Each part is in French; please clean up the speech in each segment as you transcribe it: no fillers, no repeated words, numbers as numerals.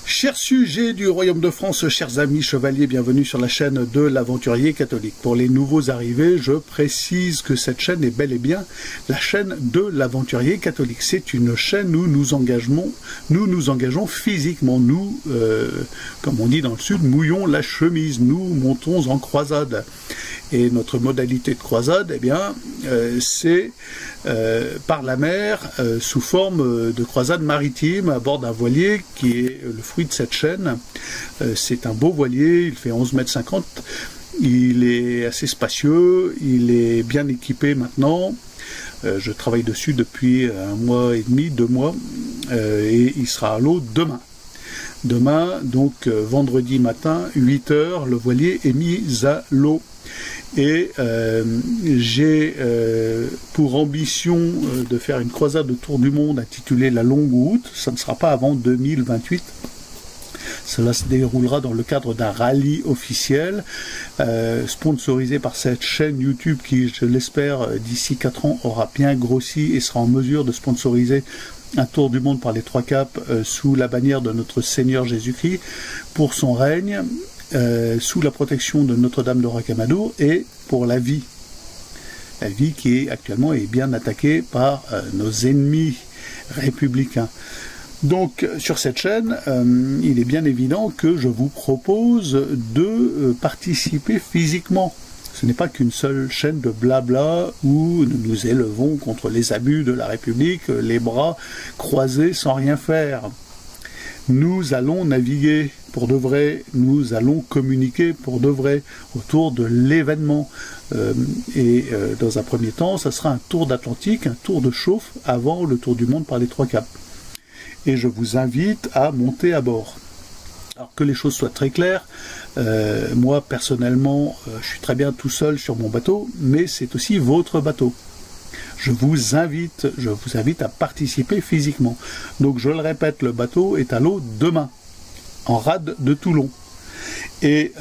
Chers sujets du Royaume de France, chers amis chevaliers, bienvenue sur la chaîne de l'Aventurier Catholique. Pour les nouveaux arrivés, je précise que cette chaîne est bel et bien la chaîne de l'Aventurier Catholique. C'est une chaîne où nous nous engageons physiquement. Nous, comme on dit dans le Sud, mouillons la chemise. Nous montons en croisade. Et notre modalité de croisade, eh bien, c'est par la mer, sous forme de croisade maritime, à bord d'un voilier qui est le fruit de cette chaîne. C'est un beau voilier, il fait 11,50 m, il est assez spacieux, il est bien équipé maintenant. Je travaille dessus depuis 1 mois et demi, 2 mois, et il sera à l'eau demain. Demain, donc vendredi matin, 8 h, le voilier est mis à l'eau. Et j'ai pour ambition de faire une croisade autour du monde intitulée La Longue Route. Ça ne sera pas avant 2028. Cela se déroulera dans le cadre d'un rallye officiel, sponsorisé par cette chaîne YouTube qui, je l'espère, d'ici 4 ans aura bien grossi et sera en mesure de sponsoriser un tour du monde par les 3 caps sous la bannière de notre Seigneur Jésus-Christ pour son règne, sous la protection de Notre-Dame de Rocamadour et pour la vie. La vie qui est actuellement est bien attaquée par nos ennemis républicains. Donc sur cette chaîne, il est bien évident que je vous propose de participer physiquement. Ce n'est pas qu'une seule chaîne de blabla où nous nous élevons contre les abus de la République, les bras croisés sans rien faire. Nous allons naviguer pour de vrai, nous allons communiquer pour de vrai autour de l'événement. Dans un premier temps, ça sera un tour d'Atlantique, un tour de chauffe avant le tour du monde par les 3 caps. Et je vous invite à monter à bord. Alors que les choses soient très claires, moi personnellement, je suis très bien tout seul sur mon bateau, mais c'est aussi votre bateau. Je vous invite à participer physiquement. Donc je le répète, le bateau est à l'eau demain, en rade de Toulon. Et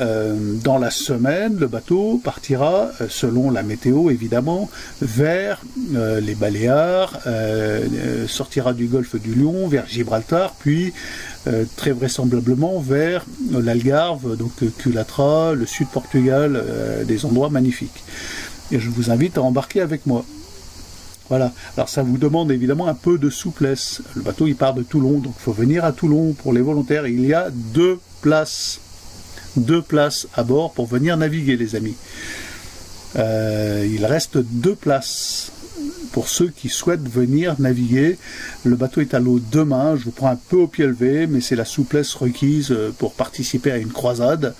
dans la semaine, le bateau partira, selon la météo évidemment, vers les Baléares, sortira du golfe du Lion, vers Gibraltar, puis très vraisemblablement vers l'Algarve, donc Culatra, le sud Portugal, des endroits magnifiques. Et je vous invite à embarquer avec moi. Voilà, alors ça vous demande évidemment un peu de souplesse. Le bateau il part de Toulon, donc il faut venir à Toulon pour les volontaires. Il y a 2 places à bord pour venir naviguer, les amis. Il reste 2 places pour ceux qui souhaitent venir naviguer. Le bateau est à l'eau demain, je vous prends un peu au pied levé, mais c'est la souplesse requise pour participer à une croisade.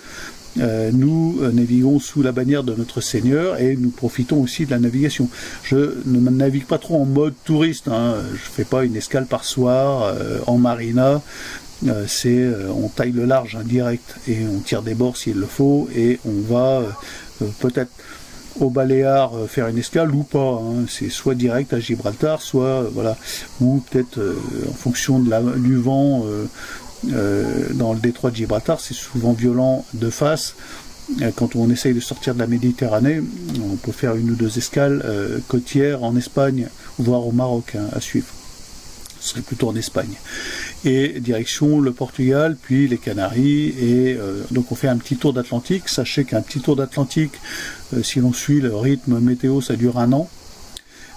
Nous naviguons sous la bannière de notre Seigneur et nous profitons aussi de la navigation. Je ne navigue pas trop en mode touriste, hein. Je ne fais pas une escale par soir en marina. On taille le large direct et on tire des bords s'il le faut et on va peut-être au Baléares faire une escale ou pas, hein. C'est soit direct à Gibraltar, soit voilà, ou peut-être en fonction du vent dans le détroit de Gibraltar, c'est souvent violent de face. Quand on essaye de sortir de la Méditerranée, on peut faire 1 ou 2 escales côtières en Espagne, voire au Maroc, hein, à suivre. Ce serait plutôt en Espagne. Et direction le Portugal, puis les Canaries, et donc on fait un petit tour d'Atlantique. Sachez qu'un petit tour d'Atlantique, si l'on suit le rythme météo, ça dure 1 an.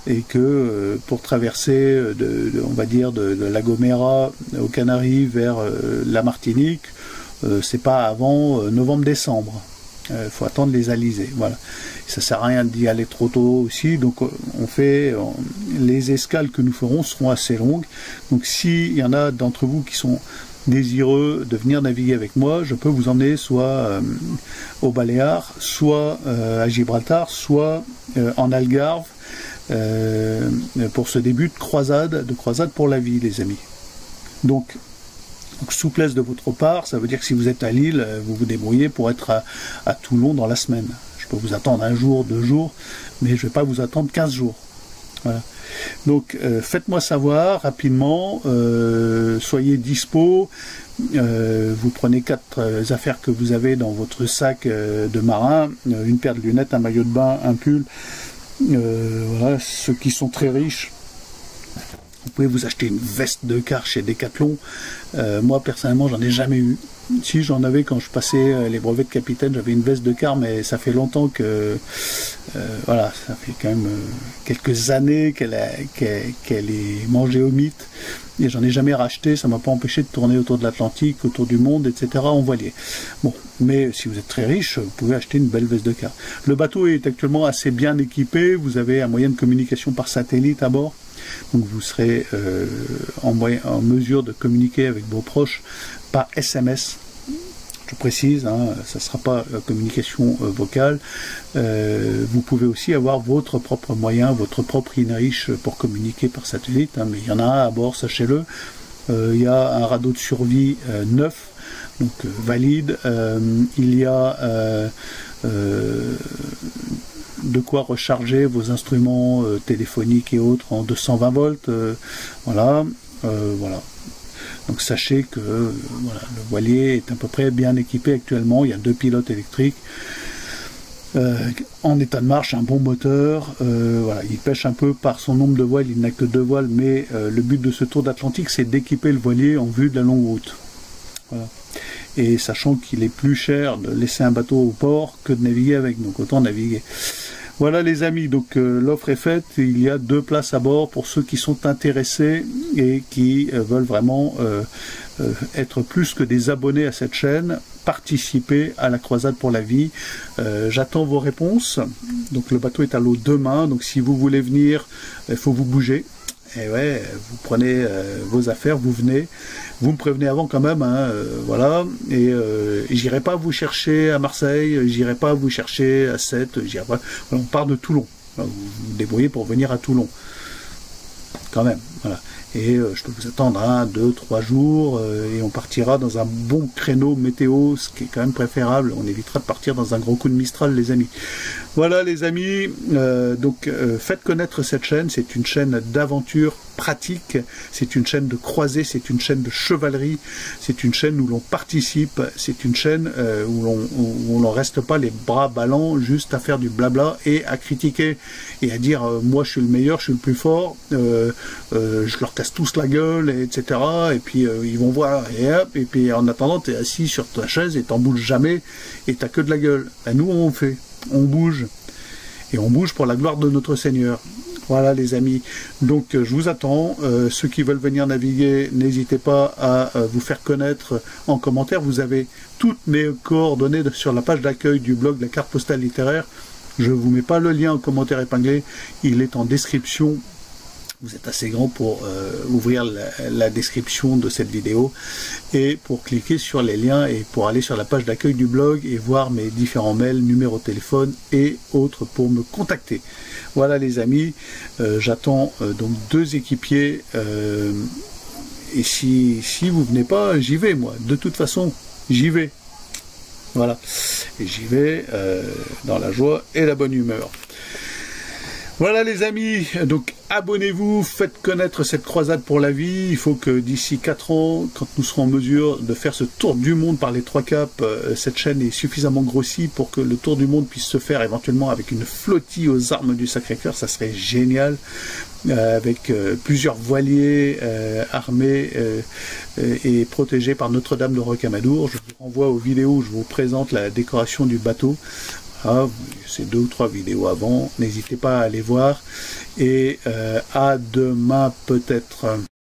Et que pour traverser on va dire de La Gomera aux Canaries vers la Martinique, c'est pas avant novembre-décembre. Il faut attendre les alizés. Voilà. Ça sert à rien d'y aller trop tôt aussi. Donc les escales que nous ferons seront assez longues. Donc s'il y en a d'entre vous qui sont désireux de venir naviguer avec moi, je peux vous emmener soit aux Baléares, soit à Gibraltar, soit en Algarve, pour ce début de croisade pour la vie, les amis. Donc souplesse de votre part, ça veut dire que si vous êtes à Lille, vous vous débrouillez pour être à Toulon dans la semaine. Je peux vous attendre 1 jour, 2 jours, mais je ne vais pas vous attendre 15 jours. Voilà. Donc faites-moi savoir rapidement, soyez dispo, vous prenez 4 affaires que vous avez dans votre sac de marin, une paire de lunettes, un maillot de bain, un pull. Voilà, ceux qui sont très riches Vous pouvez vous acheter une veste de quart chez Decathlon. Moi, personnellement, j'en ai jamais eu. Si, j'en avais quand je passais les brevets de capitaine, j'avais une veste de quart, mais ça fait longtemps que... voilà, ça fait quand même quelques années qu'elle est mangée au mythe. Et j'en ai jamais racheté, ça m'a pas empêché de tourner autour de l'Atlantique, autour du monde, etc. en voilier. Bon, mais si vous êtes très riche, vous pouvez acheter une belle veste de quart. Le bateau est actuellement assez bien équipé, vous avez un moyen de communication par satellite à bord. Donc vous serez en mesure de communiquer avec vos proches par SMS. Je précise, hein, ça ne sera pas communication vocale. Vous pouvez aussi avoir votre propre moyen, votre propre inReach pour communiquer par satellite. Hein, mais il y en a un à bord, sachez-le. Il y a un radeau de survie neuf, donc valide. Il y a de quoi recharger vos instruments téléphoniques et autres en 220 volts. Voilà. Donc sachez que voilà, le voilier est à peu près bien équipé actuellement. Il y a 2 pilotes électriques. En état de marche, un bon moteur. Voilà, il pêche un peu par son nombre de voiles. Il n'a que 2 voiles, mais le but de ce tour d'Atlantique, c'est d'équiper le voilier en vue de la longue route. Voilà. Et sachant qu'il est plus cher de laisser un bateau au port que de naviguer avec, donc autant naviguer. Voilà les amis, donc l'offre est faite, il y a 2 places à bord pour ceux qui sont intéressés et qui veulent vraiment être plus que des abonnés à cette chaîne, participer à la croisade pour la vie. J'attends vos réponses, donc le bateau est à l'eau demain, donc si vous voulez venir, il faut vous bouger. Et ouais, vous prenez vos affaires, vous venez, vous me prévenez avant quand même, hein, voilà, et j'irai pas vous chercher à Marseille, j'irai pas vous chercher à Sète, j'irai pas, voilà, on part de Toulon, vous vous débrouillez pour venir à Toulon, quand même, voilà. Et je peux vous attendre 1, 2, 3 jours et on partira dans un bon créneau météo, ce qui est quand même préférable. On évitera de partir dans un gros coup de Mistral, les amis. Voilà, les amis. Donc, faites connaître cette chaîne. C'est une chaîne d'aventure pratique. C'est une chaîne de croisée. C'est une chaîne de chevalerie. C'est une chaîne où l'on participe. C'est une chaîne où l'on reste pas les bras ballants juste à faire du blabla et à critiquer et à dire moi je suis le meilleur, je suis le plus fort. Je leur casse tous la gueule, etc. Et puis ils vont voir, et hop, et puis en attendant, tu es assis sur ta chaise et t'en bouges jamais, et t'as que de la gueule. Ben, nous, on fait, on bouge. Et on bouge pour la gloire de notre Seigneur. Voilà les amis. Donc je vous attends. Ceux qui veulent venir naviguer, n'hésitez pas à vous faire connaître en commentaire. Vous avez toutes mes coordonnées sur la page d'accueil du blog La Carte Postale Littéraire. Je ne vous mets pas le lien en commentaire épinglé. Il est en description. Vous êtes assez grand pour ouvrir la description de cette vidéo et pour cliquer sur les liens et pour aller sur la page d'accueil du blog et voir mes différents mails, numéros de téléphone et autres pour me contacter. Voilà les amis, j'attends donc 2 équipiers et si vous venez pas, j'y vais moi. De toute façon, j'y vais. Voilà, et j'y vais dans la joie et la bonne humeur. Voilà les amis, donc abonnez-vous, faites connaître cette croisade pour la vie. Il faut que d'ici 4 ans, quand nous serons en mesure de faire ce tour du monde par les 3 caps, cette chaîne est suffisamment grossie pour que le tour du monde puisse se faire éventuellement avec une flottille aux armes du Sacré-Cœur. Ça serait génial, avec plusieurs voiliers armés et protégés par Notre-Dame de Rocamadour. Je vous renvoie aux vidéos où je vous présente la décoration du bateau. Ah, c'est 2 ou 3 vidéos avant, n'hésitez pas à aller voir, et à demain peut-être.